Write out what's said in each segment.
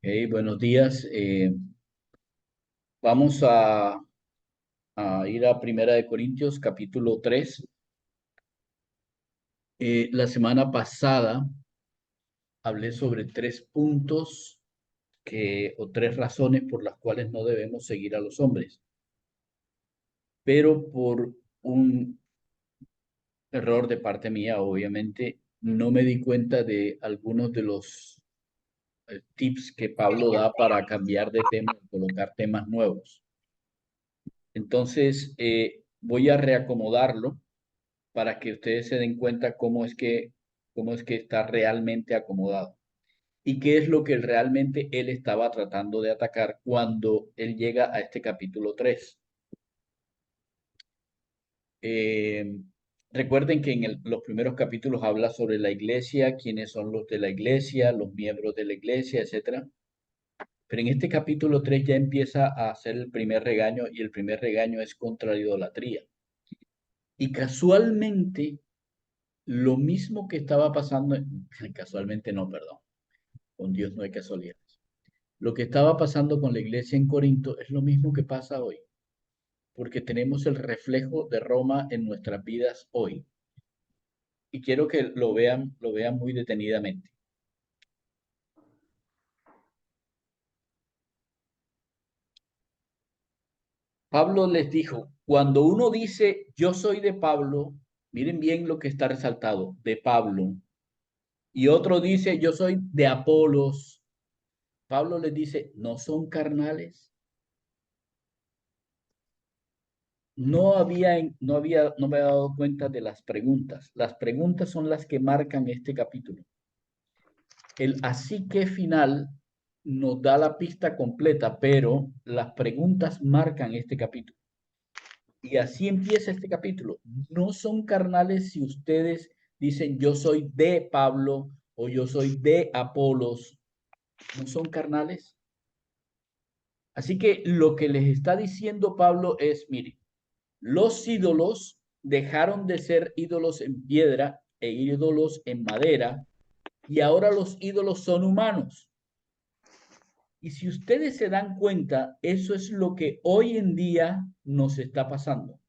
Buenos días. Vamos a ir a Primera de Corintios, capítulo 3. La semana pasada hablé sobre tres puntos o tres razones por las cuales no debemos seguir a los hombres, pero por un error de parte mía, obviamente, no me di cuenta de algunos de los tips que Pablo da para cambiar de tema y colocar temas nuevos. Entonces, voy a reacomodarlo para que ustedes se den cuenta cómo es que está realmente acomodado y qué es lo que realmente él estaba tratando de atacar cuando él llega a este capítulo 3. Eh, Recuerden que en los primeros capítulos habla sobre la iglesia, quiénes son los de la iglesia, los miembros de la iglesia, etcétera. Pero en este capítulo 3 ya empieza a hacer el primer regaño, y el primer regaño es contra la idolatría. Y casualmente, lo mismo que estaba pasando, casualmente no, perdón, con Dios no hay casualidades. Lo que estaba pasando con la iglesia en Corinto es lo mismo que pasa hoy, porque tenemos el reflejo de Roma en nuestras vidas hoy. Y quiero que lo vean muy detenidamente. Pablo les dijo, cuando uno dice yo soy de Pablo, miren bien lo que está resaltado, de Pablo, y otro dice yo soy de Apolos. Pablo les dice, ¿no son carnales? No me había dado cuenta de las preguntas. Las preguntas son las que marcan este capítulo. El así que final nos da la pista completa, pero las preguntas marcan este capítulo. Y así empieza este capítulo. No son carnales si ustedes dicen yo soy de Pablo o yo soy de Apolos. No son carnales. Así que lo que les está diciendo Pablo es, miren, los ídolos dejaron de ser ídolos en piedra e ídolos en madera, y ahora los ídolos son humanos. Y si ustedes se dan cuenta, eso es lo que hoy en día nos está pasando.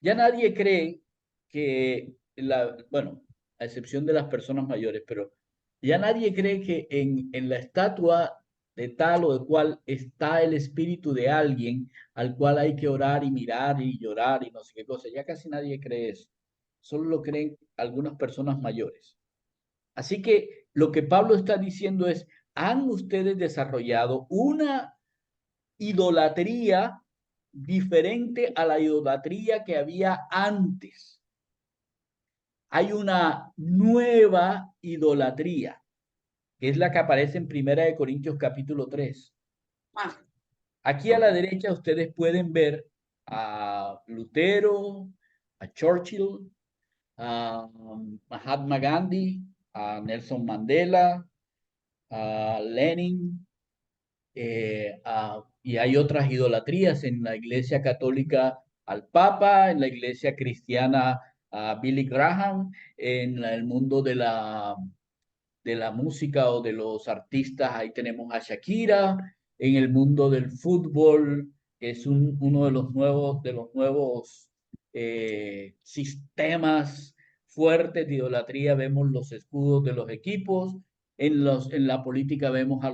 Ya nadie cree que bueno, a excepción de las personas mayores, pero ya nadie cree que en la estatua de tal o de cual está el espíritu de alguien al cual hay que orar y mirar y llorar y no sé qué cosa. Ya casi nadie cree eso. Solo lo creen algunas personas mayores. Así que lo que Pablo está diciendo es, ¿han ustedes desarrollado una idolatría diferente a la idolatría que había antes? Hay una nueva idolatría, que es la que aparece en Primera de Corintios capítulo 3. Aquí a la derecha ustedes pueden ver a Lutero, a Churchill, a Mahatma Gandhi, a Nelson Mandela, a Lenin, y hay otras idolatrías en la Iglesia Católica al Papa, en la Iglesia Cristiana a Billy Graham, en el mundo de la música o de los artistas, ahí tenemos a Shakira, en el mundo del fútbol, que es uno de los nuevos sistemas fuertes de idolatría, vemos los escudos de los equipos, en la política vemos a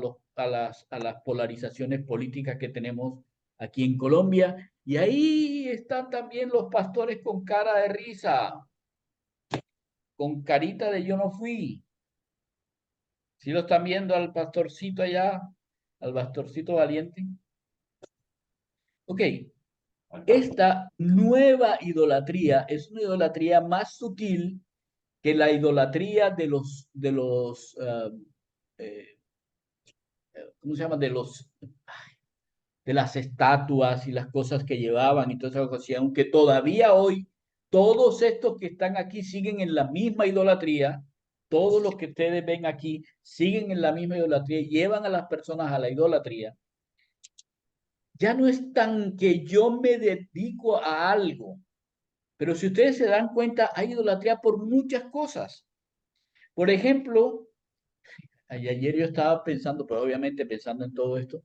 las polarizaciones políticas que tenemos aquí en Colombia, y ahí están también los pastores con cara de risa, con carita de yo no fui. ¿Sí lo están viendo al pastorcito allá? Al pastorcito valiente. Ok, esta nueva idolatría es una idolatría más sutil que la idolatría eh, ¿cómo se llama? De las estatuas y las cosas que llevaban y todas esas cosas. Y aunque todavía hoy todos estos que están aquí siguen en la misma idolatría, todos los que ustedes ven aquí siguen en la misma idolatría, llevan a las personas a la idolatría. Ya no es tan que yo me dedico a algo, pero si ustedes se dan cuenta, hay idolatría por muchas cosas. Por ejemplo, ayer yo estaba pensando, pero obviamente pensando en todo esto,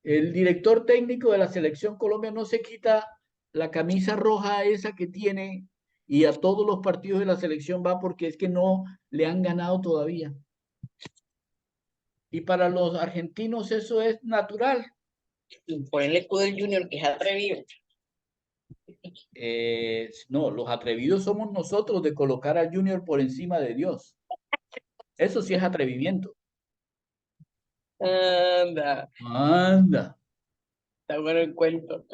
el director técnico de la selección Colombia no se quita la camisa roja esa que tiene y a todos los partidos de la selección va porque es que no le han ganado todavía. Y para los argentinos eso es natural. Y por el escudo del Junior, que es atrevido. No, los atrevidos somos nosotros de colocar al Junior por encima de Dios. Eso sí es atrevimiento. Anda, Anda. está bueno el cuento.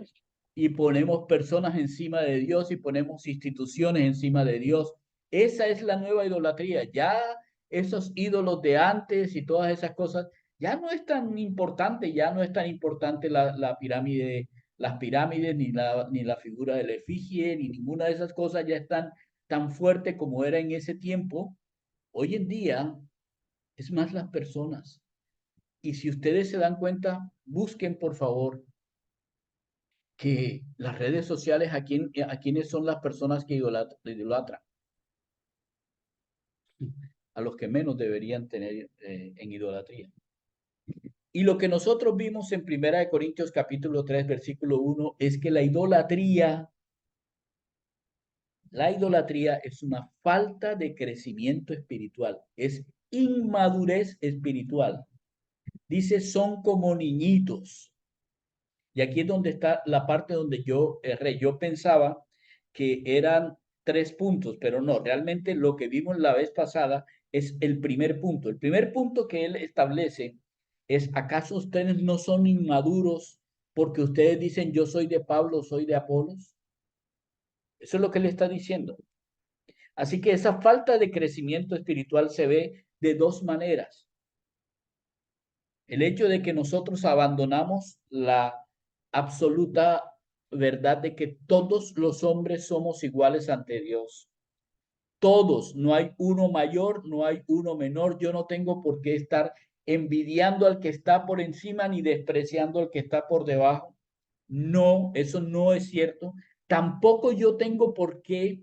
Y ponemos personas encima de Dios y ponemos instituciones encima de Dios. Esa es la nueva idolatría. Ya esos ídolos de antes y todas esas cosas, ya no es tan importante, ya no es tan importante la pirámide, las pirámides, ni la figura de la efigie, ni ninguna de esas cosas ya están tan fuerte como era en ese tiempo. Hoy en día es más las personas. Y si ustedes se dan cuenta, busquen por favor que las redes sociales a quiénes son las personas que idolatran, a los que menos deberían tener en idolatría. Y lo que nosotros vimos en Primera de Corintios capítulo 3 versículo 1 es que la idolatría es una falta de crecimiento espiritual, es inmadurez espiritual. Dice, son como niñitos. Y aquí es donde está la parte donde yo erré. Yo pensaba que eran 3 puntos, pero no, realmente lo que vimos la vez pasada es el primer punto. El primer punto que él establece es, ¿acaso ustedes no son inmaduros porque ustedes dicen yo soy de Pablo, soy de Apolos? Eso es lo que él está diciendo. Así que esa falta de crecimiento espiritual se ve de dos maneras. El hecho de que nosotros abandonamos la absoluta verdad de que todos los hombres somos iguales ante Dios. Todos, no hay uno mayor, no hay uno menor. Yo no tengo por qué estar envidiando al que está por encima ni despreciando al que está por debajo. No, eso no es cierto. Tampoco yo tengo por qué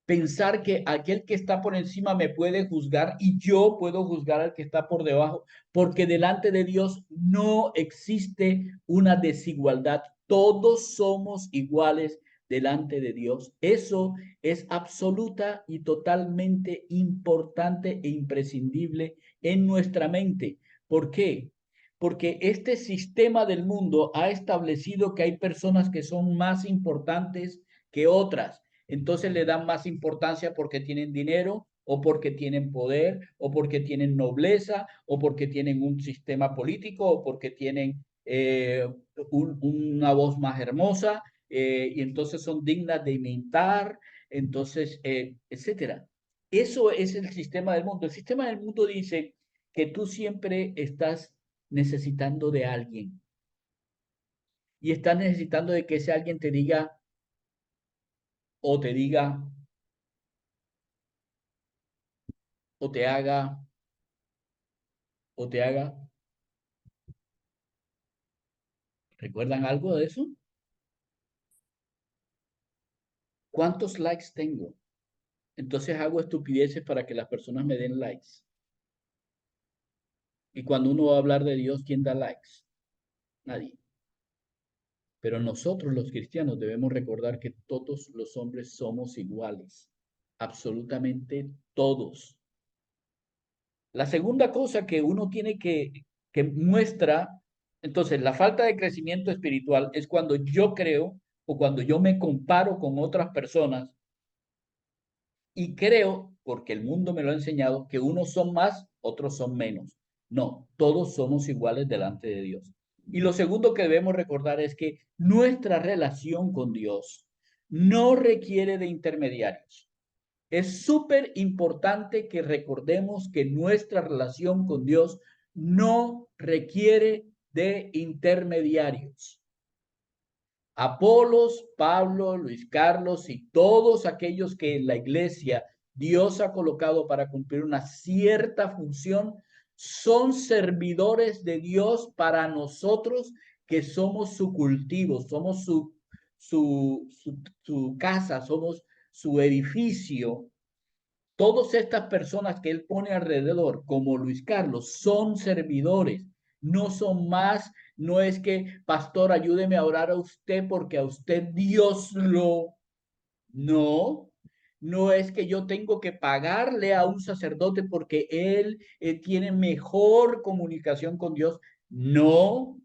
pensar que aquel que está por encima me puede juzgar y yo puedo juzgar al que está por debajo, porque delante de Dios no existe una desigualdad. Todos somos iguales delante de Dios. Eso es absoluta y totalmente importante e imprescindible en nuestra mente. ¿Por qué? Porque este sistema del mundo ha establecido que hay personas que son más importantes que otras, entonces le dan más importancia porque tienen dinero o porque tienen poder o porque tienen nobleza o porque tienen un sistema político o porque tienen una voz más hermosa y entonces son dignas de imitar, entonces, etcétera. Eso es el sistema del mundo. El sistema del mundo dice que tú siempre estás necesitando de alguien y estás necesitando de que ese alguien te diga o te diga o te haga o te haga. ¿Recuerdan algo de eso? ¿Cuántos likes tengo? Entonces hago estupideces para que las personas me den likes. Y cuando uno va a hablar de Dios, ¿quién da likes? Nadie. Pero nosotros los cristianos debemos recordar que todos los hombres somos iguales. Absolutamente todos. La segunda cosa que uno tiene que muestra, entonces la falta de crecimiento espiritual es cuando yo creo o cuando yo me comparo con otras personas y creo, porque el mundo me lo ha enseñado, que unos son más, otros son menos. No, todos somos iguales delante de Dios. Y lo segundo que debemos recordar es que nuestra relación con Dios no requiere de intermediarios. Es súper importante que recordemos que nuestra relación con Dios no requiere de intermediarios. Apolos, Pablo, Luis Carlos y todos aquellos que en la iglesia Dios ha colocado para cumplir una cierta función son servidores de Dios para nosotros que somos su cultivo, somos su casa, somos su edificio Todas estas personas que él pone alrededor, como Luis Carlos, son servidores, no son más, no es que, pastor, ayúdeme a orar a usted porque a usted Dios lo... No, no es que yo tengo que pagarle a un sacerdote porque él tiene mejor comunicación con Dios. No,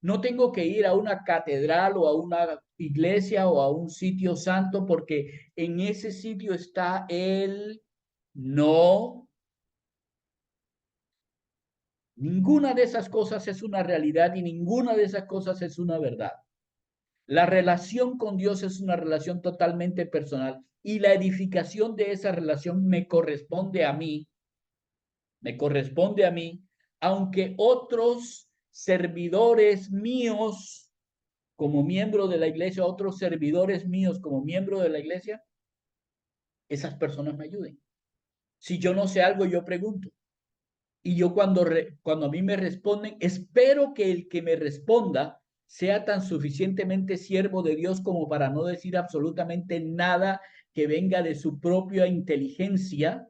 no tengo que ir a una catedral o a una iglesia o a un sitio santo porque en ese sitio está él. No, ninguna de esas cosas es una realidad y ninguna de esas cosas es una verdad. La relación con Dios es una relación totalmente personal y la edificación de esa relación me corresponde a mí, aunque otros servidores míos como miembro de la iglesia, otros servidores míos como miembro de la iglesia, esas personas me ayuden. Si yo no sé algo, yo pregunto. Y yo cuando a mí me responden, espero que el que me responda sea tan suficientemente siervo de Dios como para no decir absolutamente nada que venga de su propia inteligencia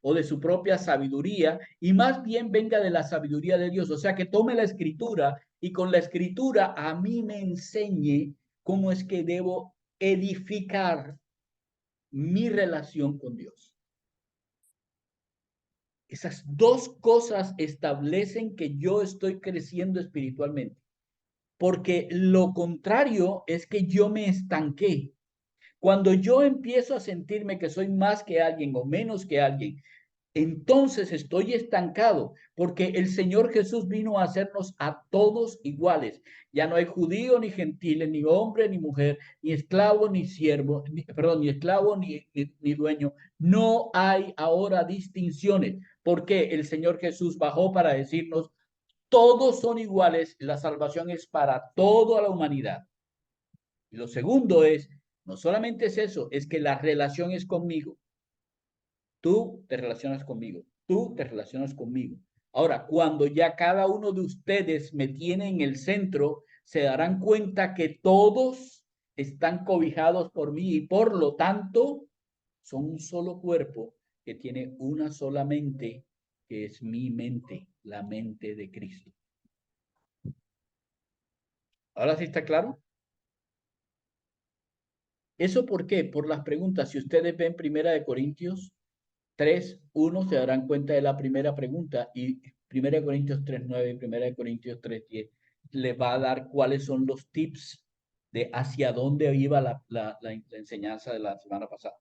o de su propia sabiduría, y más bien venga de la sabiduría de Dios. O sea, que tome la escritura y con la escritura a mí me enseñe cómo es que debo edificar mi relación con Dios. Esas dos cosas establecen que yo estoy creciendo espiritualmente, porque lo contrario es que yo me estanqué. Cuando yo empiezo a sentirme que soy más que alguien o menos que alguien, entonces estoy estancado, porque el Señor Jesús vino a hacernos a todos iguales. Ya no hay judío ni gentil, ni hombre ni mujer, ni esclavo ni siervo, perdón, ni esclavo ni dueño. No hay ahora distinciones, porque el Señor Jesús bajó para decirnos, todos son iguales, la salvación es para toda la humanidad. Y lo segundo es, no solamente es eso, es que la relación es conmigo. Tú te relacionas conmigo, tú te relacionas conmigo. Ahora, cuando ya cada uno de ustedes me tiene en el centro, se darán cuenta que todos están cobijados por mí y por lo tanto son un solo cuerpo que tiene una sola mente, que es mi mente, la mente de Cristo. ¿Ahora sí está claro? ¿Eso por qué? Por las preguntas. Si ustedes ven Primera de Corintios 3:1 se darán cuenta de la primera pregunta y 1 Corintios 3:9 y 1 Corintios 3:10 les va a dar cuáles son los tips de hacia dónde iba la enseñanza de la semana pasada.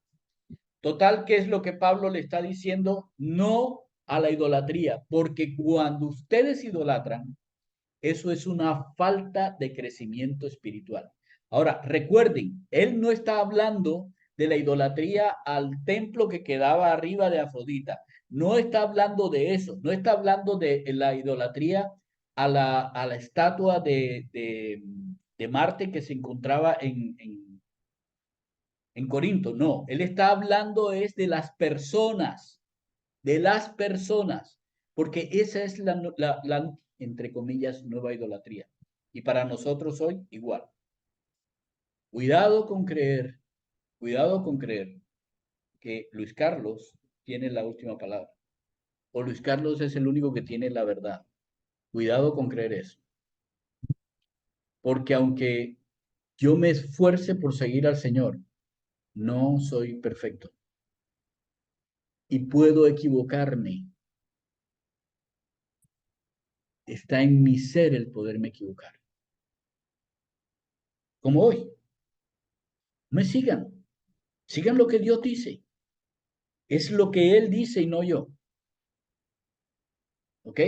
Total, ¿qué es lo que Pablo le está diciendo? No a la idolatría, porque cuando ustedes idolatran, eso es una falta de crecimiento espiritual. Ahora, recuerden, él no está hablando de la idolatría al templo que quedaba arriba de Afrodita. No está hablando de eso. No está hablando de la idolatría a la estatua de Marte que se encontraba en Corinto. No, él está hablando es de las personas, porque esa es la entre comillas, nueva idolatría. Y para nosotros hoy, igual. Cuidado con creer, cuidado con creer que Luis Carlos tiene la última palabra. O Luis Carlos es el único que tiene la verdad. Cuidado con creer eso. Porque aunque yo me esfuerce por seguir al Señor, no soy perfecto. Y puedo equivocarme. Está en mi ser el poderme equivocar. Como hoy. Me sigan. Sigan lo que Dios dice. Es lo que Él dice y no yo. ¿Ok?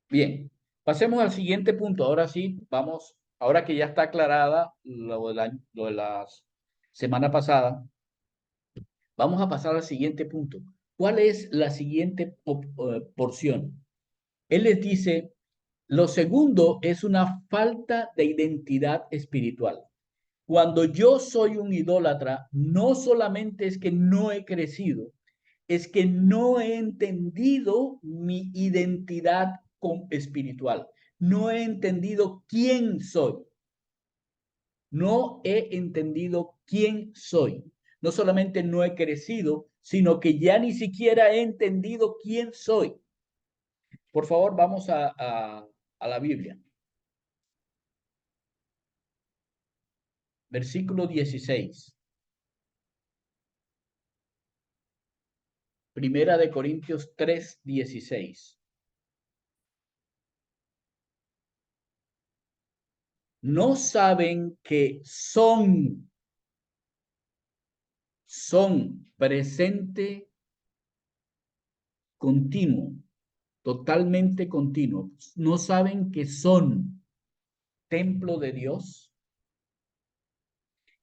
Bien. Pasemos al siguiente punto. Ahora sí, vamos, ahora que ya está aclarada lo de la semana pasada, vamos a pasar al siguiente punto. ¿Cuál es la siguiente porción? Él les dice, lo segundo es una falta de identidad espiritual. Cuando yo soy un idólatra, no solamente es que no he crecido, es que no he entendido mi identidad espiritual. No he entendido quién soy. No he entendido quién soy. No solamente no he crecido, sino que ya ni siquiera he entendido quién soy. Por favor, vamos a la Biblia. Versículo 16. Primera de Corintios 3:16. No saben que son presente continuo, totalmente continuo. No saben que son templo de Dios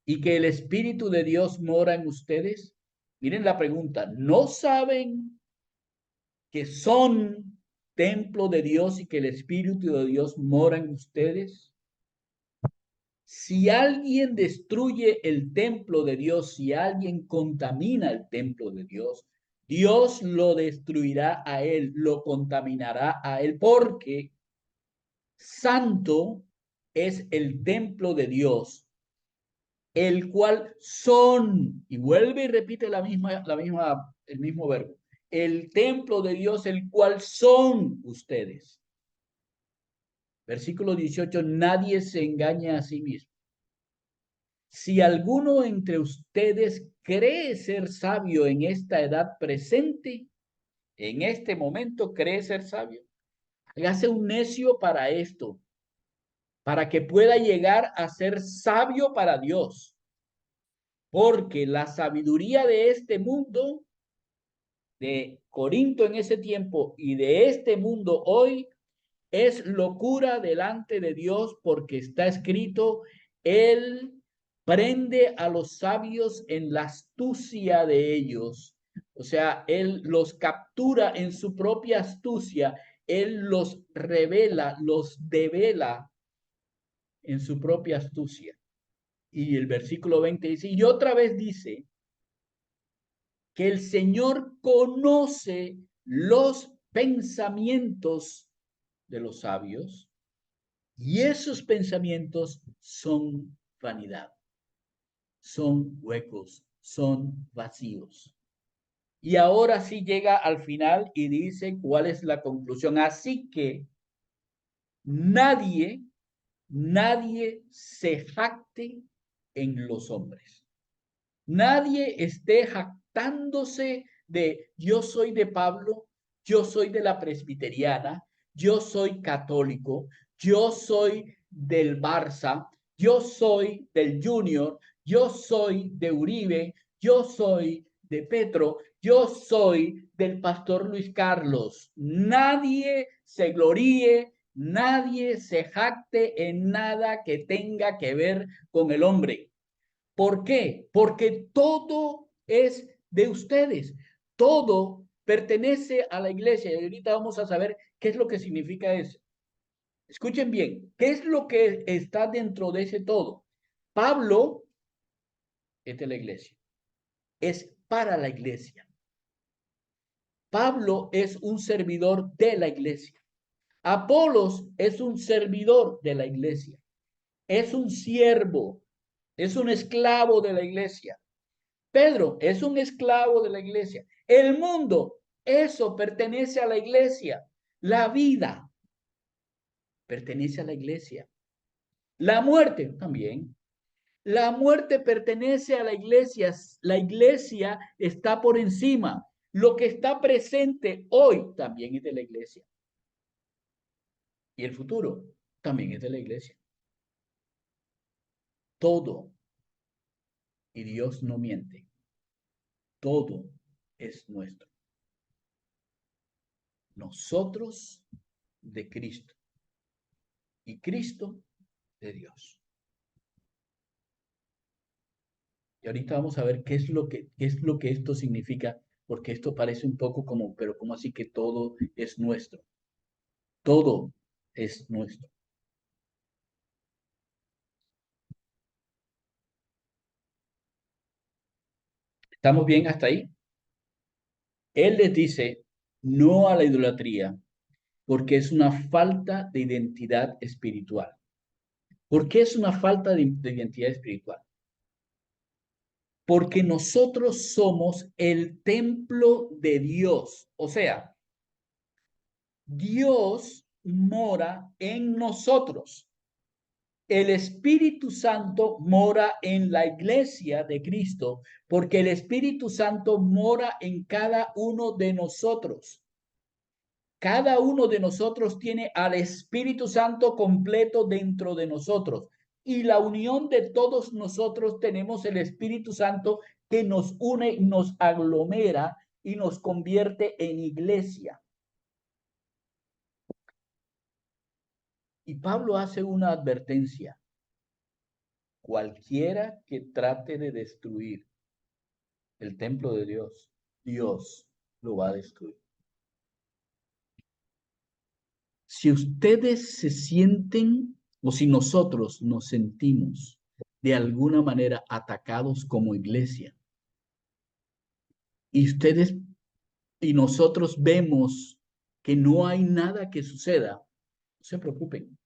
y que el Espíritu de Dios mora en ustedes. Miren la pregunta, ¿no saben que son templo de Dios y que el Espíritu de Dios mora en ustedes? Si alguien destruye el templo de Dios, si alguien contamina el templo de Dios, Dios lo destruirá a él, lo contaminará a él, porque santo es el templo de Dios, el cual son, y vuelve y repite el mismo verbo, el templo de Dios, el cual son ustedes. Versículo 18, nadie se engaña a sí mismo. Si alguno entre ustedes cree ser sabio en esta edad presente, en este momento cree ser sabio, hágase un necio para esto, para que pueda llegar a ser sabio para Dios. Porque la sabiduría de este mundo, de Corinto en ese tiempo y de este mundo hoy, es locura delante de Dios, porque está escrito, Él prende a los sabios en la astucia de ellos. O sea, Él los captura en su propia astucia, Él los revela, los devela en su propia astucia. Y el versículo 20 dice, y otra vez dice, que el Señor conoce los pensamientos de los sabios y esos pensamientos son vanidad, son huecos, son vacíos. Y ahora sí llega al final y dice cuál es la conclusión. Así que nadie se jacte en los hombres. Nadie esté jactándose de yo soy de Pablo, yo soy de la presbiteriana, yo soy católico, yo soy del Barça, yo soy del Junior, yo soy de Uribe, yo soy de Petro, yo soy del pastor Luis Carlos. Nadie se gloríe, nadie se jacte en nada que tenga que ver con el hombre. ¿Por qué? Porque todo es de ustedes. Todo pertenece a la iglesia. Y ahorita vamos a saber qué es lo que significa eso. Escuchen bien, ¿qué es lo que está dentro de ese todo? Pablo es de la iglesia. Es para la iglesia. Pablo es un servidor de la iglesia. Apolos es un servidor de la iglesia. Es un siervo. Es un esclavo de la iglesia. Pedro es un esclavo de la iglesia. El mundo, eso pertenece a la iglesia. La vida pertenece a la iglesia. La muerte también. La muerte pertenece a la iglesia. La iglesia está por encima. Lo que está presente hoy también es de la iglesia. Y el futuro también es de la iglesia. Todo. Y Dios no miente. Todo es nuestro. Nosotros de Cristo y Cristo de Dios. Y ahorita vamos a ver qué es lo que esto significa, porque esto parece un poco como, pero ¿cómo así que todo es nuestro? Todo es nuestro. ¿Estamos bien hasta ahí? Él les dice no a la idolatría, porque es una falta de identidad espiritual. ¿Por qué es una falta de identidad espiritual? porque nosotros somos el templo de Dios. O sea, Dios mora en nosotros. El Espíritu Santo mora en la iglesia de Cristo, porque el Espíritu Santo mora en cada uno de nosotros. Cada uno de nosotros tiene al Espíritu Santo completo dentro de nosotros. Y la unión de todos nosotros tenemos el Espíritu Santo que nos une, nos aglomera y nos convierte en iglesia. Y Pablo hace una advertencia. Cualquiera que trate de destruir el templo de Dios, Dios lo va a destruir. Si ustedes se sienten o si nosotros nos sentimos de alguna manera atacados como iglesia y ustedes y nosotros vemos que no hay nada que suceda, no se preocupen.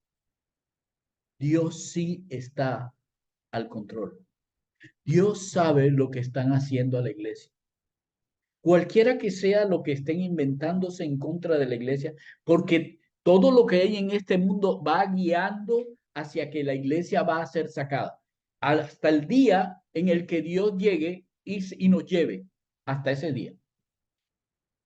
Dios sí está al control. Dios sabe lo que están haciendo a la iglesia. Cualquiera que sea lo que estén inventándose en contra de la iglesia, porque todo lo que hay en este mundo va guiando hacia que la iglesia va a ser sacada, hasta el día en el que Dios llegue y nos lleve, hasta ese día.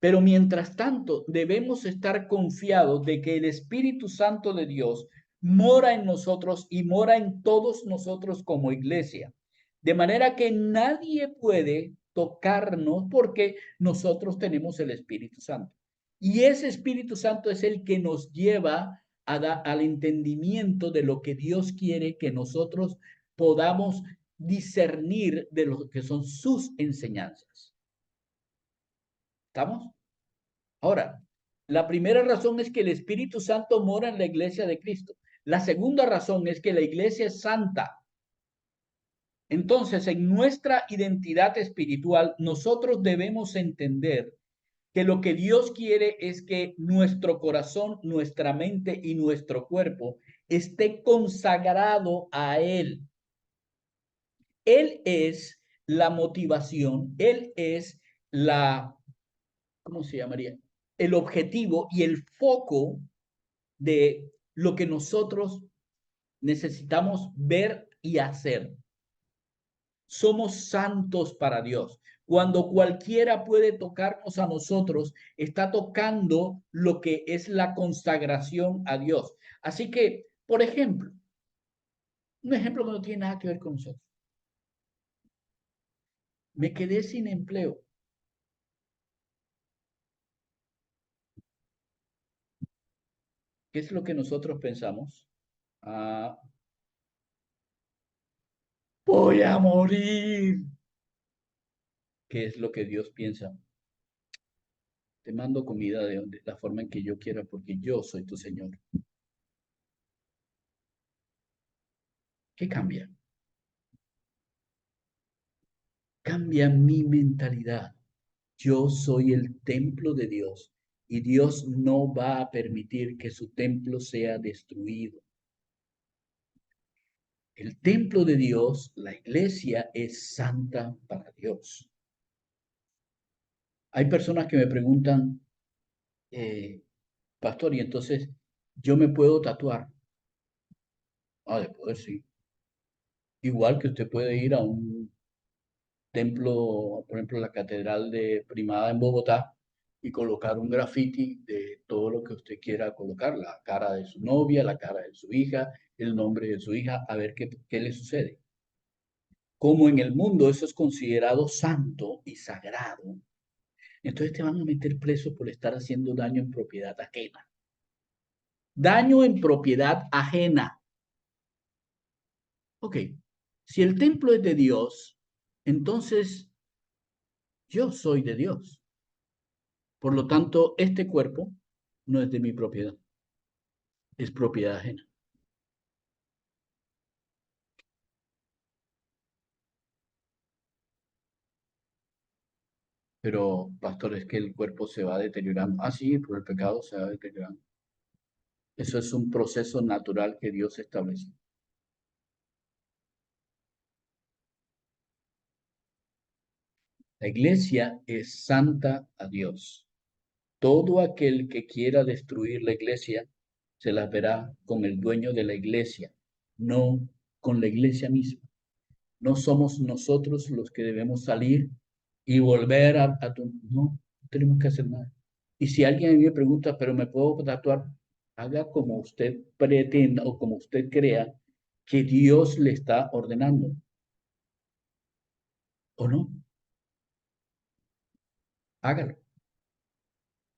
Pero mientras tanto, debemos estar confiados de que el Espíritu Santo de Dios mora en nosotros y mora en todos nosotros como iglesia. De manera que nadie puede tocarnos porque nosotros tenemos el Espíritu Santo. Y ese Espíritu Santo es el que nos lleva al entendimiento de lo que Dios quiere que nosotros podamos discernir de lo que son sus enseñanzas. ¿Estamos? Ahora, la primera razón es que el Espíritu Santo mora en la iglesia de Cristo. La segunda razón es que la iglesia es santa. Entonces, en nuestra identidad espiritual, nosotros debemos entender que lo que Dios quiere es que nuestro corazón, nuestra mente y nuestro cuerpo esté consagrado a Él. Él es la motivación, Él es la, ¿cómo se llamaría? El objetivo y el foco de lo que nosotros necesitamos ver y hacer. Somos santos para Dios. Cuando cualquiera puede tocarnos a nosotros, está tocando lo que es la consagración a Dios. Así que, por ejemplo, un ejemplo que no tiene nada que ver con nosotros. Me quedé sin empleo. ¿Qué es lo que nosotros pensamos? Ah, voy a morir. ¿Qué es lo que Dios piensa? Te mando comida de la forma en que yo quiera, porque yo soy tu Señor. ¿Qué cambia? Cambia mi mentalidad. Yo soy el templo de Dios y Dios no va a permitir que su templo sea destruido. El templo de Dios, la iglesia, es santa para Dios. Hay personas que me preguntan, pastor, y entonces yo me puedo tatuar. Ah, de poder sí. Igual que usted puede ir a un templo, por ejemplo, la Catedral de Primada en Bogotá, y colocar un graffiti de todo lo que usted quiera colocar, la cara de su novia, la cara de su hija, el nombre de su hija, a ver qué le sucede. Como en el mundo eso es considerado santo y sagrado, entonces te van a meter preso por estar haciendo daño en propiedad ajena. Daño en propiedad ajena. Ok, si el templo es de Dios, entonces yo soy de Dios. Por lo tanto, este cuerpo no es de mi propiedad, es propiedad ajena. Pero, pastor, es que el cuerpo se va deteriorando. Ah, sí, por el pecado se va deteriorando. Eso es un proceso natural que Dios estableció. La iglesia es santa a Dios. Todo aquel que quiera destruir la iglesia se las verá con el dueño de la iglesia, no con la iglesia misma. No somos nosotros los que debemos salir y volver no, no tenemos que hacer nada. Y si alguien a mí me pregunta, pero me puedo tatuar, haga como usted pretenda o como usted crea que Dios le está ordenando. ¿O no? Hágalo.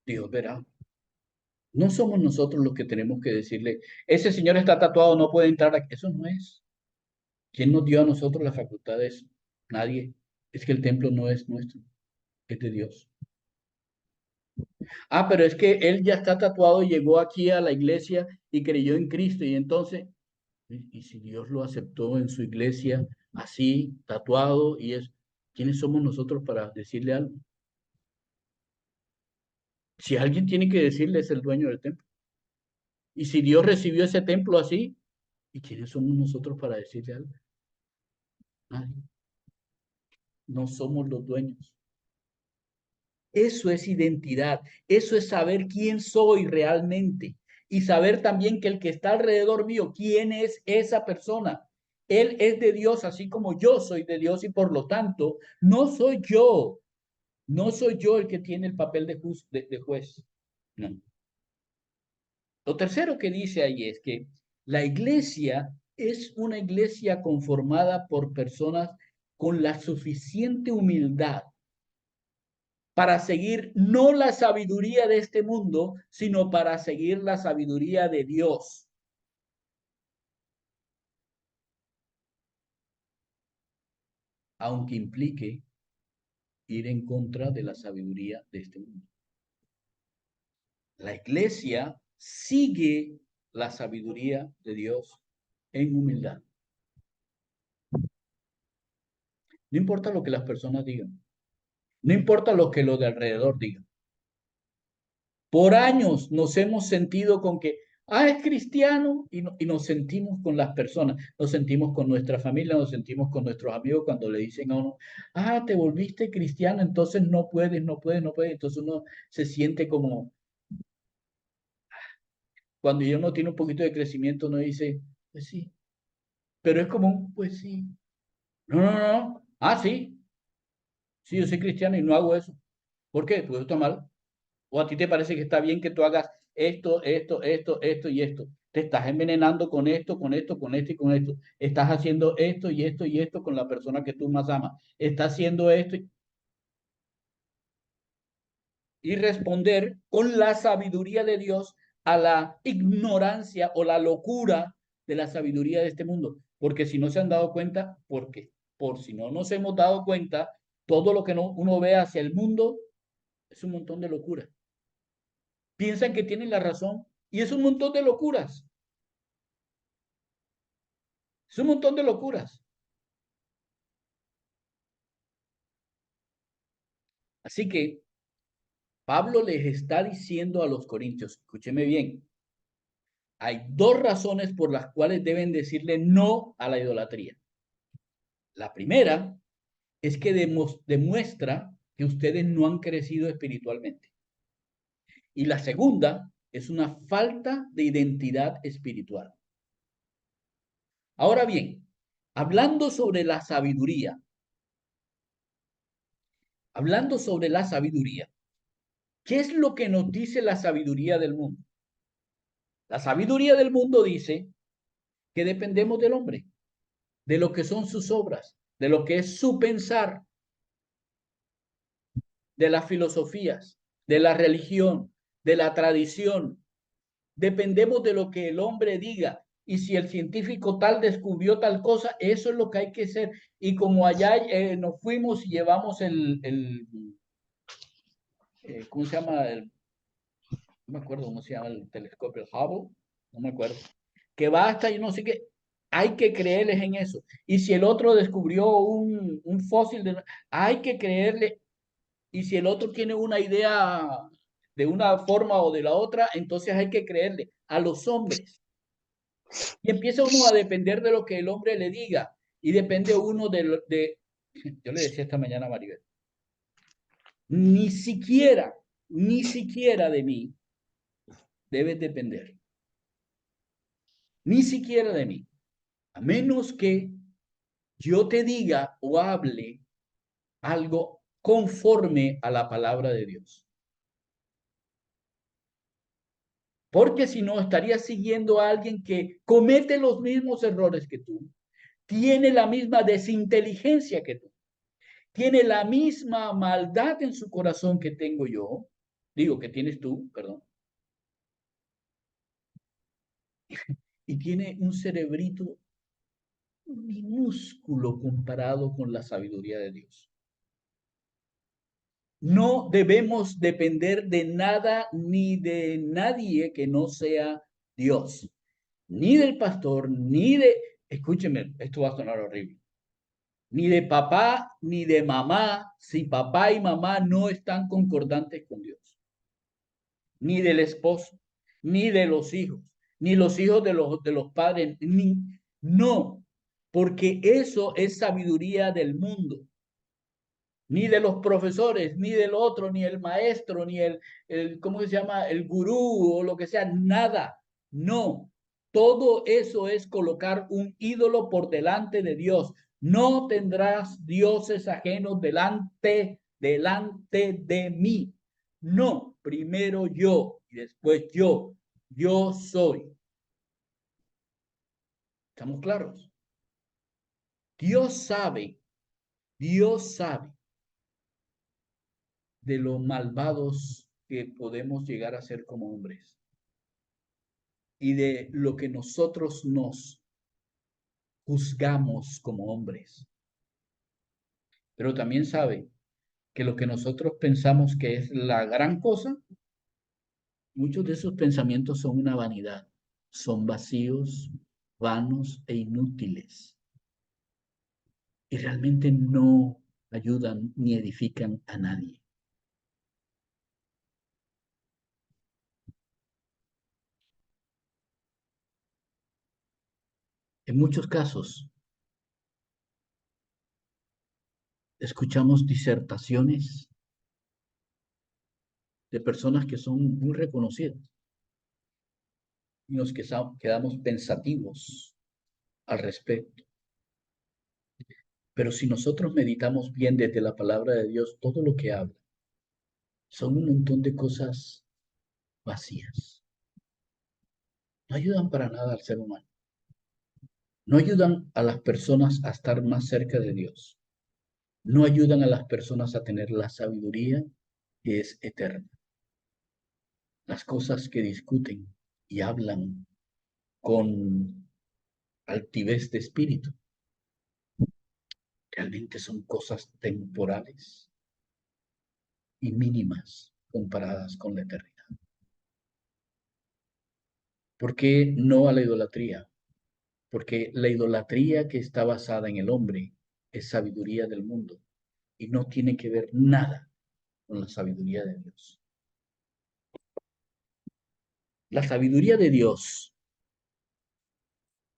Dios verá. No somos nosotros los que tenemos que decirle, ese señor está tatuado, no puede entrar aquí. Eso no es. ¿Quién nos dio a nosotros las facultades? Nadie. Es que el templo no es nuestro, es de Dios. Ah, pero es que él ya está tatuado, llegó aquí a la iglesia y creyó en Cristo. Y entonces, y si Dios lo aceptó en su iglesia así, tatuado, ¿quiénes somos nosotros para decirle algo? Si alguien tiene que decirle, es el dueño del templo. Y si Dios recibió ese templo así, ¿y quiénes somos nosotros para decirle algo? Nadie. No somos los dueños. Eso es identidad, eso es saber quién soy realmente y saber también que el que está alrededor mío, quién es esa persona. Él es de Dios, así como yo soy de Dios y por lo tanto no soy yo, no soy yo el que tiene el papel de juez. No. Lo tercero que dice ahí es que la iglesia es una iglesia conformada por personas con la suficiente humildad para seguir no la sabiduría de este mundo, sino para seguir la sabiduría de Dios. Aunque implique ir en contra de la sabiduría de este mundo. La iglesia sigue la sabiduría de Dios en humildad. No importa lo que las personas digan. No importa lo que los de alrededor digan. Por años nos hemos sentido con que, es cristiano, y nos sentimos con las personas, nos sentimos con nuestra familia, nos sentimos con nuestros amigos cuando le dicen a uno, te volviste cristiano, entonces no puedes, no puedes, no puedes. Entonces uno se siente como, cuando ya uno tiene un poquito de crecimiento, uno dice, pues sí, pero es como un, pues sí. No, no, no, no. Sí, sí, yo soy cristiano y no hago eso. ¿Por qué? Pues está mal. ¿O a ti te parece que está bien que tú hagas esto y esto? Te estás envenenando con esto, con esto, con esto y con esto. Estás haciendo esto y esto y esto con la persona que tú más amas. Estás haciendo esto y responder con la sabiduría de Dios a la ignorancia o la locura de la sabiduría de este mundo. Porque si no se han dado cuenta, porque por si no nos hemos dado cuenta, todo lo que uno ve hacia el mundo es un montón de locura. Piensan que tienen la razón y es un montón de locuras. Es un montón de locuras. Así que Pablo les está diciendo a los corintios, escúcheme bien, hay dos razones por las cuales deben decirle no a la idolatría. La primera es que demuestra que ustedes no han crecido espiritualmente. Y la segunda es una falta de identidad espiritual. Ahora bien, hablando sobre la sabiduría, ¿qué es lo que nos dice la sabiduría del mundo? La sabiduría del mundo dice que dependemos del hombre, de lo que son sus obras, de lo que es su pensar, de las filosofías, de la religión, de la tradición. Dependemos de lo que el hombre diga. Y si el científico tal descubrió tal cosa, eso es lo que hay que hacer. Y como allá nos fuimos y llevamos ¿cómo se llama? No me acuerdo cómo se llama el telescopio, el Hubble, no me acuerdo, que va hasta yo no sé qué, hay que creerles en eso. Y si el otro descubrió un fósil, hay que creerle. Y si el otro tiene una idea de una forma o de la otra, entonces hay que creerle a los hombres. Y empieza uno a depender de lo que el hombre le diga. Y depende uno yo le decía esta mañana a Maribel, ni siquiera de mí debes depender. Ni siquiera de mí. A menos que yo te diga o hable algo conforme a la palabra de Dios. Porque si no, estarías siguiendo a alguien que comete los mismos errores que tú, tiene la misma desinteligencia que tú, tiene la misma maldad en su corazón que tengo yo, digo que tienes tú, perdón, y tiene un cerebrito minúsculo comparado con la sabiduría de Dios. No debemos depender de nada ni de nadie que no sea Dios, ni del pastor, ni de, escúcheme, esto va a sonar horrible, ni de papá, ni de mamá, si papá y mamá no están concordantes con Dios, ni del esposo, ni de los hijos, ni los hijos de los padres, ni, no, porque eso es sabiduría del mundo. Ni de los profesores, ni del otro, ni el maestro, ni ¿cómo se llama? El gurú o lo que sea, nada. No, todo eso es colocar un ídolo por delante de Dios. No tendrás dioses ajenos delante de mí. No, primero yo y después yo. Yo soy. ¿Estamos claros? Dios sabe de lo malvados que podemos llegar a ser como hombres y de lo que nosotros nos juzgamos como hombres. Pero también sabe que lo que nosotros pensamos que es la gran cosa, muchos de esos pensamientos son una vanidad, son vacíos, vanos e inútiles y realmente no ayudan ni edifican a nadie. En muchos casos, escuchamos disertaciones de personas que son muy reconocidas y nos quedamos pensativos al respecto. Pero si nosotros meditamos bien desde la palabra de Dios, todo lo que habla son un montón de cosas vacías. No ayudan para nada al ser humano. No ayudan a las personas a estar más cerca de Dios. No ayudan a las personas a tener la sabiduría que es eterna. Las cosas que discuten y hablan con altivez de espíritu realmente son cosas temporales y mínimas comparadas con la eternidad. ¿Por qué no a la idolatría? Porque la idolatría que está basada en el hombre es sabiduría del mundo y no tiene que ver nada con la sabiduría de Dios. La sabiduría de Dios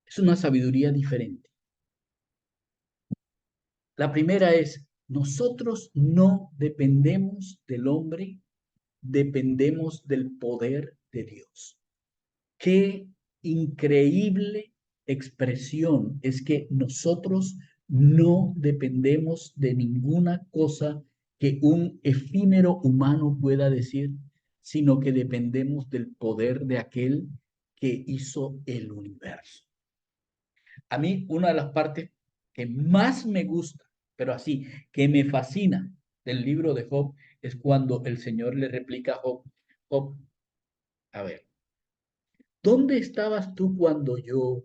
es una sabiduría diferente. La primera es, nosotros no dependemos del hombre, dependemos del poder de Dios. Qué increíble expresión es que nosotros no dependemos de ninguna cosa que un efímero humano pueda decir, sino que dependemos del poder de aquel que hizo el universo. A mí una de las partes que más me gusta, pero así, que me fascina del libro de Job, es cuando el Señor le replica a Job, Job, a ver, ¿dónde estabas tú cuando yo,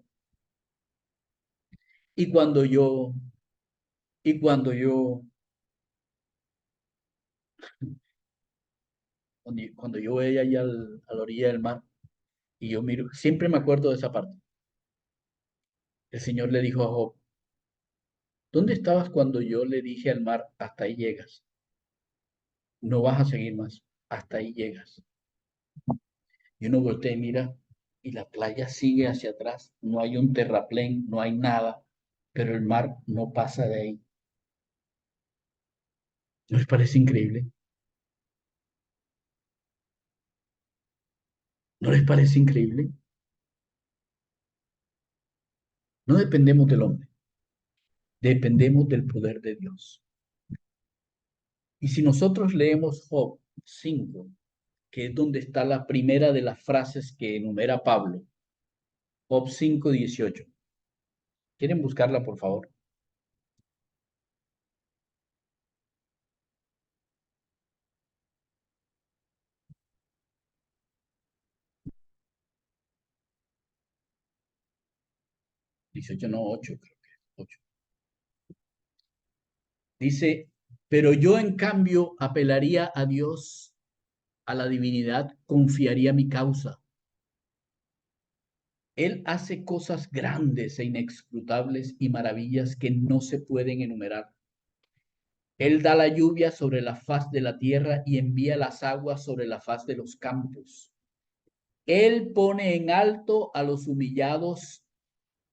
y cuando yo, y cuando yo, cuando yo voy allá a la orilla del mar y yo miro, siempre me acuerdo de esa parte. El Señor le dijo a Job, ¿dónde estabas cuando yo le dije al mar, hasta ahí llegas? No vas a seguir más, hasta ahí llegas. Y uno voltea y mira, y la playa sigue hacia atrás, no hay un terraplén, no hay nada, pero el mar no pasa de ahí. ¿No les parece increíble? ¿No les parece increíble? No dependemos del hombre, dependemos del poder de Dios. Y si nosotros leemos Job 5, que es donde está la primera de las frases que enumera Pablo, Job 5:18. ¿Quieren buscarla, por favor? Dieciocho, no, 8, creo que es 8. Dice, pero yo en cambio apelaría a Dios, a la divinidad, confiaría mi causa. Él hace cosas grandes e inescrutables y maravillas que no se pueden enumerar. Él da la lluvia sobre la faz de la tierra y envía las aguas sobre la faz de los campos. Él pone en alto a los humillados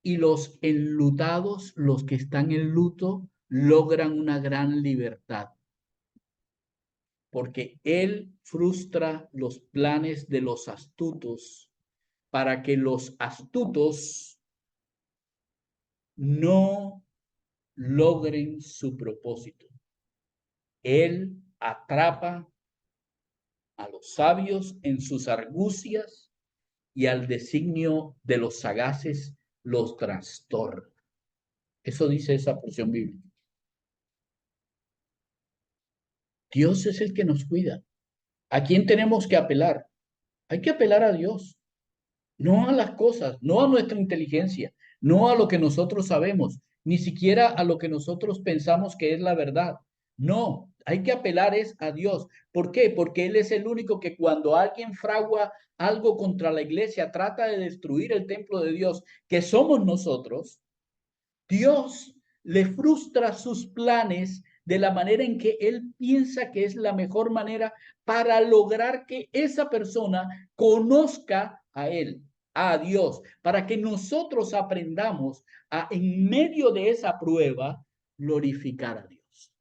y los enlutados, los que están en luto, logran una gran libertad. Porque Él frustra los planes de los astutos para que los astutos no logren su propósito. Él atrapa a los sabios en sus argucias y al designio de los sagaces los trastorna. Eso dice esa porción bíblica. Dios es el que nos cuida. ¿A quién tenemos que apelar? Hay que apelar a Dios, no a las cosas, no a nuestra inteligencia, no a lo que nosotros sabemos, ni siquiera a lo que nosotros pensamos que es la verdad. No, hay que apelar es a Dios. ¿Por qué? Porque Él es el único que cuando alguien fragua algo contra la iglesia, trata de destruir el templo de Dios, que somos nosotros, Dios le frustra sus planes de la manera en que él piensa que es la mejor manera para lograr que esa persona conozca a él, a Dios, para que nosotros aprendamos a, en medio de esa prueba, glorificar a Dios.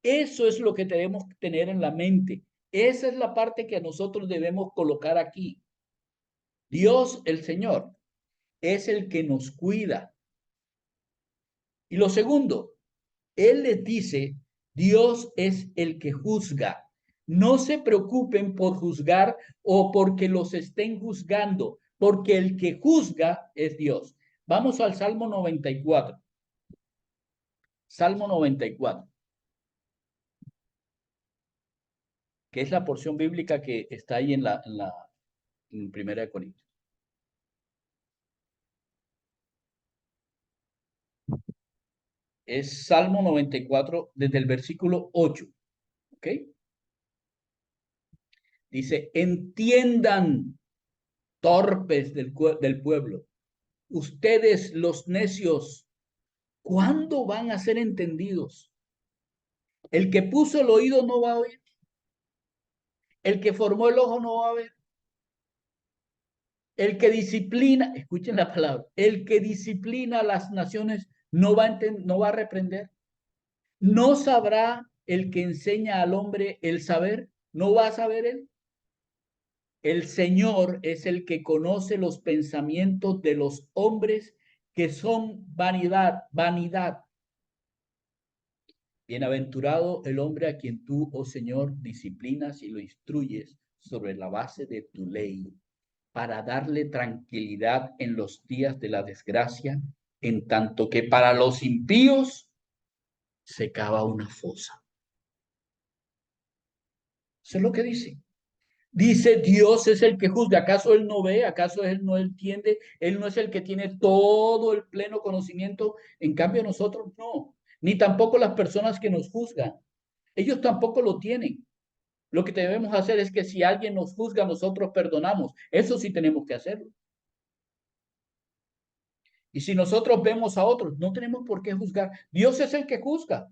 Eso es lo que tenemos que tener en la mente. Esa es la parte que nosotros debemos colocar aquí. Dios, el Señor, es el que nos cuida. Y lo segundo, Él les dice, Dios es el que juzga. No se preocupen por juzgar o porque los estén juzgando, porque el que juzga es Dios. Vamos al Salmo 94. Salmo 94, que es la porción bíblica que está ahí en Primera de Corintios. Es Salmo 94 desde el versículo 8. ¿Ok? Dice, entiendan torpes del pueblo. Ustedes los necios, ¿cuándo van a ser entendidos? El que puso el oído no va a oír. El que formó el ojo no va a ver. El que disciplina, escuchen la palabra, el que disciplina a las naciones no va a reprender. No sabrá el que enseña al hombre el saber, no va a saber él. El Señor es el que conoce los pensamientos de los hombres que son vanidad, vanidad. Bienaventurado el hombre a quien tú, oh Señor, disciplinas y lo instruyes sobre la base de tu ley, para darle tranquilidad en los días de la desgracia, en tanto que para los impíos se cava una fosa. Eso es lo que dice. Dice, Dios es el que juzga. ¿Acaso Él no ve? ¿Acaso Él no entiende? Él no es el que tiene todo el pleno conocimiento. En cambio, nosotros no. Ni tampoco las personas que nos juzgan. Ellos tampoco lo tienen. Lo que debemos hacer es que si alguien nos juzga, nosotros perdonamos. Eso sí tenemos que hacerlo. Y si nosotros vemos a otros, no tenemos por qué juzgar. Dios es el que juzga.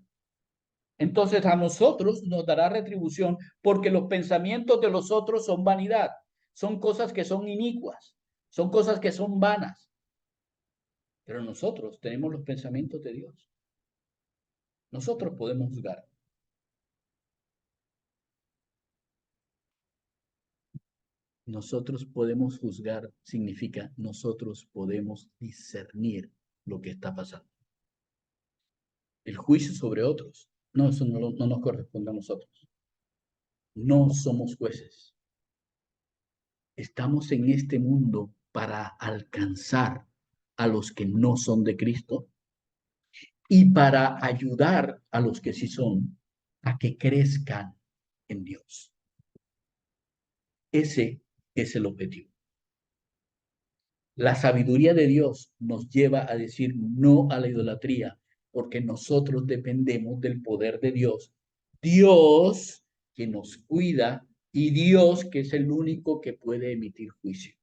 Entonces a nosotros nos dará retribución porque los pensamientos de los otros son vanidad. Son cosas que son inicuas. Son cosas que son vanas. Pero nosotros tenemos los pensamientos de Dios. Nosotros podemos juzgar. Nosotros podemos juzgar, significa nosotros podemos discernir lo que está pasando. El juicio sobre otros, no, eso no nos corresponde a nosotros. No somos jueces. Estamos en este mundo para alcanzar a los que no son de Cristo y para ayudar a los que sí son a que crezcan en Dios. Ese es el objetivo. La sabiduría de Dios nos lleva a decir no a la idolatría, porque nosotros dependemos del poder de Dios. Dios que nos cuida y Dios que es el único que puede emitir juicio.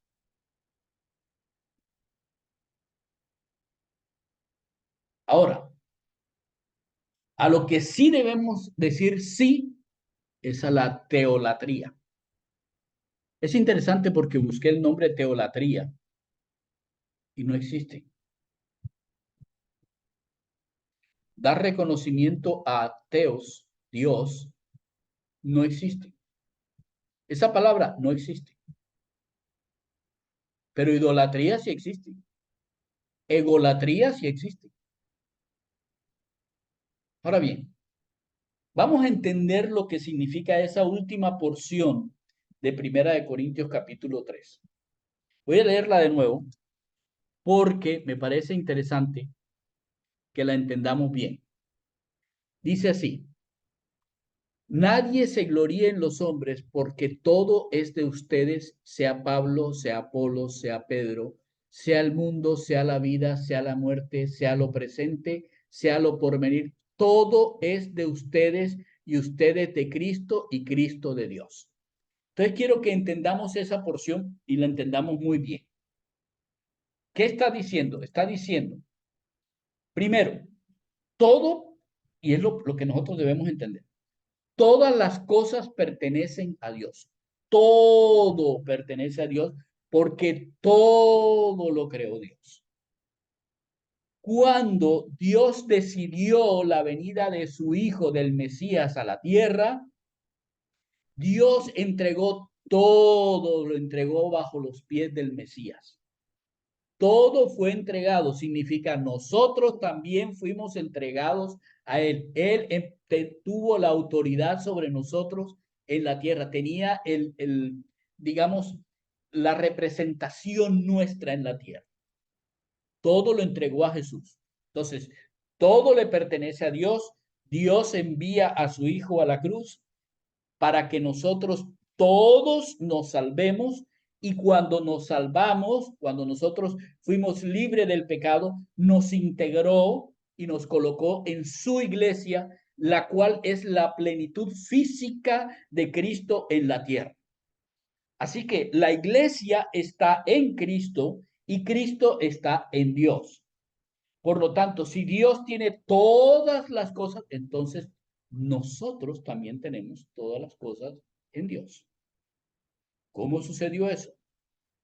Ahora, a lo que sí debemos decir sí es a la teolatría. Es interesante porque busqué el nombre teolatría y no existe. Dar reconocimiento a Teos, Dios, no existe. Esa palabra no existe. Pero idolatría sí existe. Egolatría sí existe. Ahora bien, vamos a entender lo que significa esa última porción de Primera de Corintios capítulo 3. Voy a leerla de nuevo porque me parece interesante que la entendamos bien. Dice así: nadie se gloríe en los hombres, porque todo es de ustedes, sea Pablo, sea Apolo, sea Pedro, sea el mundo, sea la vida, sea la muerte, sea lo presente, sea lo porvenir. Todo es de ustedes y ustedes de Cristo y Cristo de Dios. Entonces quiero que entendamos esa porción y la entendamos muy bien. ¿Qué está diciendo? Está diciendo, primero, todo, y es lo que nosotros debemos entender. Todas las cosas pertenecen a Dios. Todo pertenece a Dios porque todo lo creó Dios. Cuando Dios decidió la venida de su Hijo, del Mesías, a la tierra, Dios entregó todo, lo entregó bajo los pies del Mesías. Todo fue entregado, significa nosotros también fuimos entregados a Él. Él tuvo la autoridad sobre nosotros en la tierra, tenía digamos, la representación nuestra en la tierra. Todo lo entregó a Jesús. Entonces, todo le pertenece a Dios. Dios envía a su Hijo a la cruz para que nosotros todos nos salvemos, y cuando nos salvamos, cuando nosotros fuimos libres del pecado, nos integró y nos colocó en su iglesia, la cual es la plenitud física de Cristo en la tierra. Así que la iglesia está en Cristo y Cristo está en Dios. Por lo tanto, si Dios tiene todas las cosas, entonces nosotros también tenemos todas las cosas en Dios. ¿Cómo sucedió eso?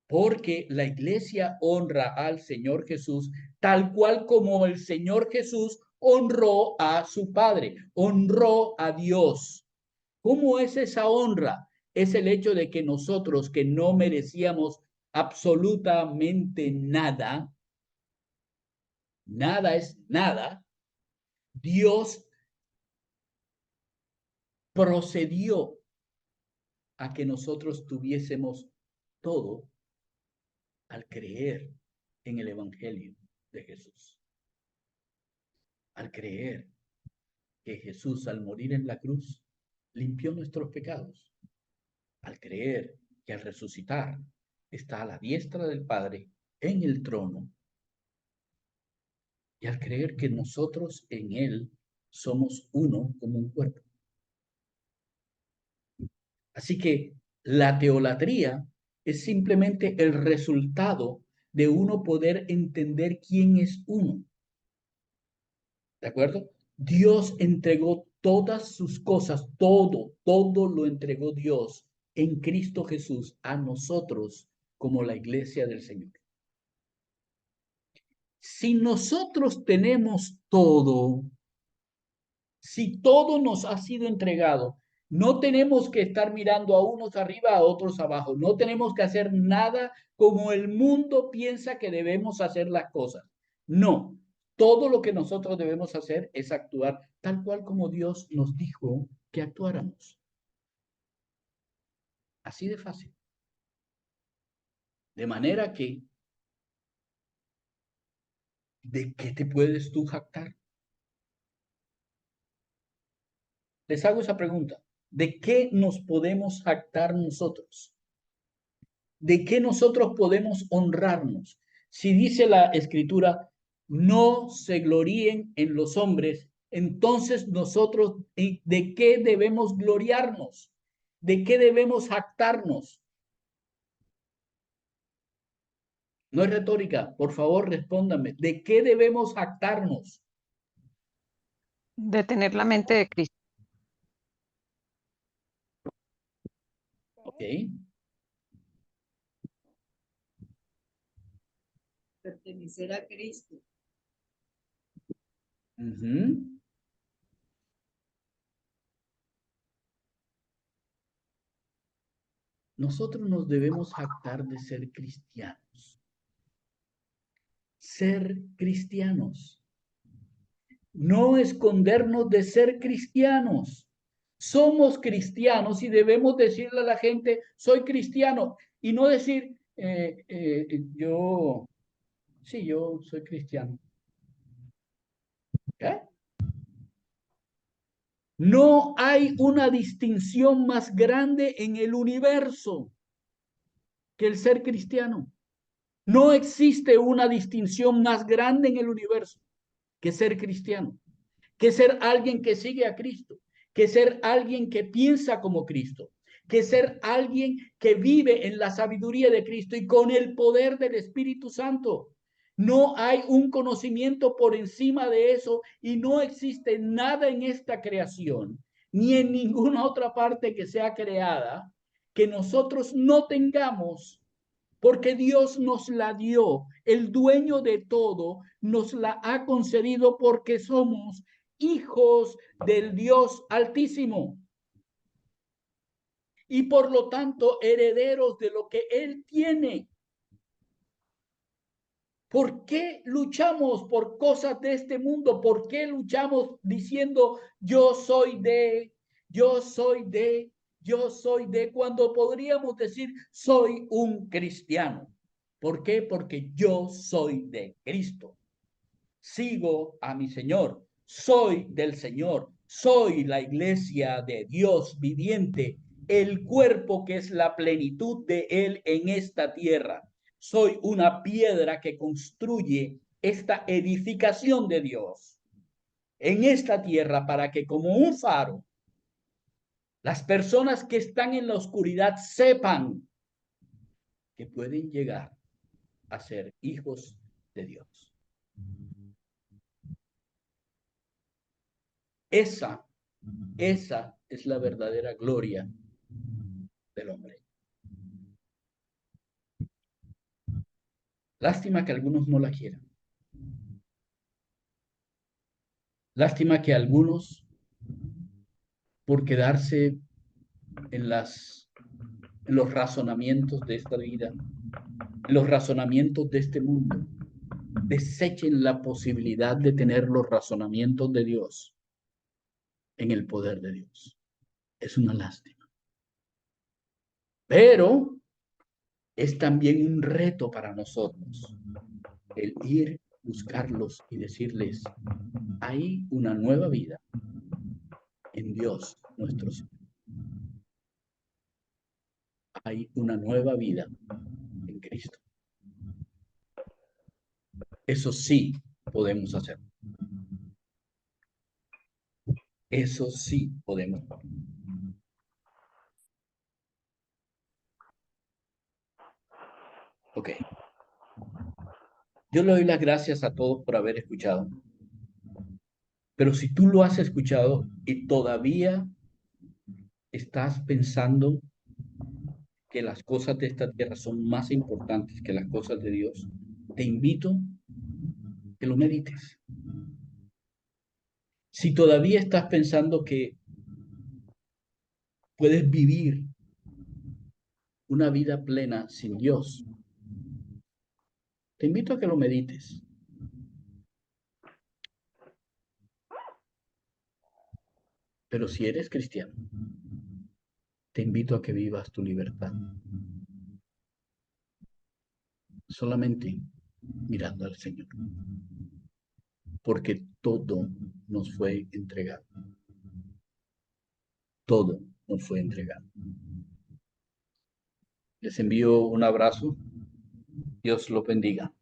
Porque la iglesia honra al Señor Jesús tal cual como el Señor Jesús honró a su Padre, honró a Dios. ¿Cómo es esa honra? Es el hecho de que nosotros, que no merecíamos absolutamente nada, nada es nada, Dios procedió a que nosotros tuviésemos todo al creer en el Evangelio de Jesús. Al creer que Jesús, al morir en la cruz, limpió nuestros pecados. Al creer que al resucitar está a la diestra del Padre en el trono. Y al creer que nosotros en Él somos uno como un cuerpo. Así que la teolatría es simplemente el resultado de uno poder entender quién es uno. ¿De acuerdo? Dios entregó todas sus cosas, todo lo entregó Dios en Cristo Jesús a nosotros como la iglesia del Señor. Si nosotros tenemos todo, si todo nos ha sido entregado, No tenemos que estar mirando a unos arriba, a otros abajo. No tenemos que hacer nada como el mundo piensa que debemos hacer las cosas. No, todo lo que nosotros debemos hacer es actuar tal cual como Dios nos dijo que actuáramos. Así de fácil. De manera que, ¿de qué te puedes tú jactar? Les hago esa pregunta. ¿De qué nos podemos jactar nosotros? ¿De qué nosotros podemos honrarnos? Si dice la Escritura, no se gloríen en los hombres, entonces nosotros, ¿de qué debemos gloriarnos? ¿De qué debemos jactarnos? No es retórica, por favor, respóndame. ¿De qué debemos jactarnos? De tener la mente de Cristo. ¿Ok? Pertenecer a Cristo. Nosotros nos debemos jactar de ser cristianos. Ser cristianos. No escondernos de ser cristianos. Somos cristianos y debemos decirle a la gente, soy cristiano, y no decir, yo soy cristiano. ¿Eh? No hay una distinción más grande en el universo que el ser cristiano. No existe una distinción más grande en el universo que ser cristiano, que ser alguien que sigue a Cristo, que ser alguien que piensa como Cristo, que ser alguien que vive en la sabiduría de Cristo y con el poder del Espíritu Santo. No hay un conocimiento por encima de eso y no existe nada en esta creación, ni en ninguna otra parte que sea creada, que nosotros no tengamos, porque Dios nos la dio. El dueño de todo nos la ha concedido porque somos hijos del Dios Altísimo y por lo tanto herederos de lo que Él tiene. ¿Por qué luchamos por cosas de este mundo? ¿Por qué luchamos diciendo yo soy de, yo soy de, yo soy de, cuando podríamos decir soy un cristiano? ¿Por qué? Porque yo soy de Cristo. Sigo a mi Señor. Soy del Señor. Soy la iglesia de Dios viviente, el cuerpo que es la plenitud de Él en esta tierra. Soy una piedra que construye esta edificación de Dios en esta tierra para que como un faro, las personas que están en la oscuridad sepan que pueden llegar a ser hijos de Dios. Esa es la verdadera gloria del hombre. Lástima que algunos no la quieran. Lástima que algunos, por quedarse en los razonamientos de esta vida, en los razonamientos de este mundo, desechen la posibilidad de tener los razonamientos de Dios en el poder de Dios. Es una lástima. Pero es también un reto para nosotros el ir, buscarlos y decirles, hay una nueva vida en Dios nuestro Señor. Hay una nueva vida en Cristo. Eso sí podemos hacer. Eso sí podemos. Ok. Yo le doy las gracias a todos por haber escuchado. Pero si tú lo has escuchado y todavía estás pensando que las cosas de esta tierra son más importantes que las cosas de Dios, te invito a que lo medites. Si todavía estás pensando que puedes vivir una vida plena sin Dios. Te invito a que lo medites. Pero si eres cristiano, te invito a que vivas tu libertad. Solamente mirando al Señor. Porque todo nos fue entregado. Todo nos fue entregado. Les envío un abrazo. Dios los bendiga.